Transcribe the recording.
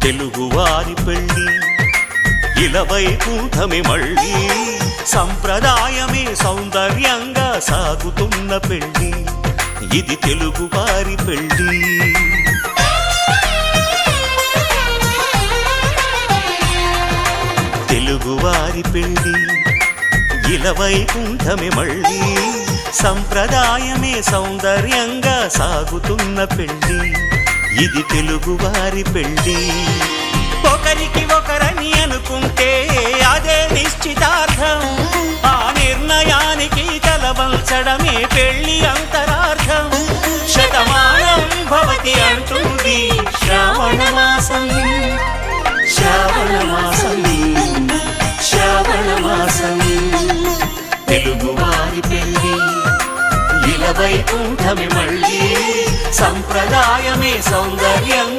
తెలుగువారి పెళ్ళి ఇలవైకుంఠమే మళ్ళీ సంప్రదాయమే సౌందర్యంగా సాగుతున్న పెళ్ళి ఇది తెలుగువారి పెళ్ళి తెలుగువారి పెళ్ళి ఇలవైకుంఠమే మళ్ళీ సంప్రదాయమే సౌందర్యంగా సాగుతున్న పెళ్ళి ఇది తెలుగువారి పెళ్ళి ఒకరికి ఒకరని అనుకుంటే అదే నిశ్చితార్థం ఆ నిర్ణయానికి తలవంచడమే పెళ్ళి అంతరార్థం శతమానం భవతి అంటుంది శ్రావణ మాసం శ్రావణ మాసం శ్రావణ మాసం తెలుగువారి పెళ్ళి ఇలవైకుంఠమే మళ్ళీ సంప్రదాయమే సౌందర్యంగా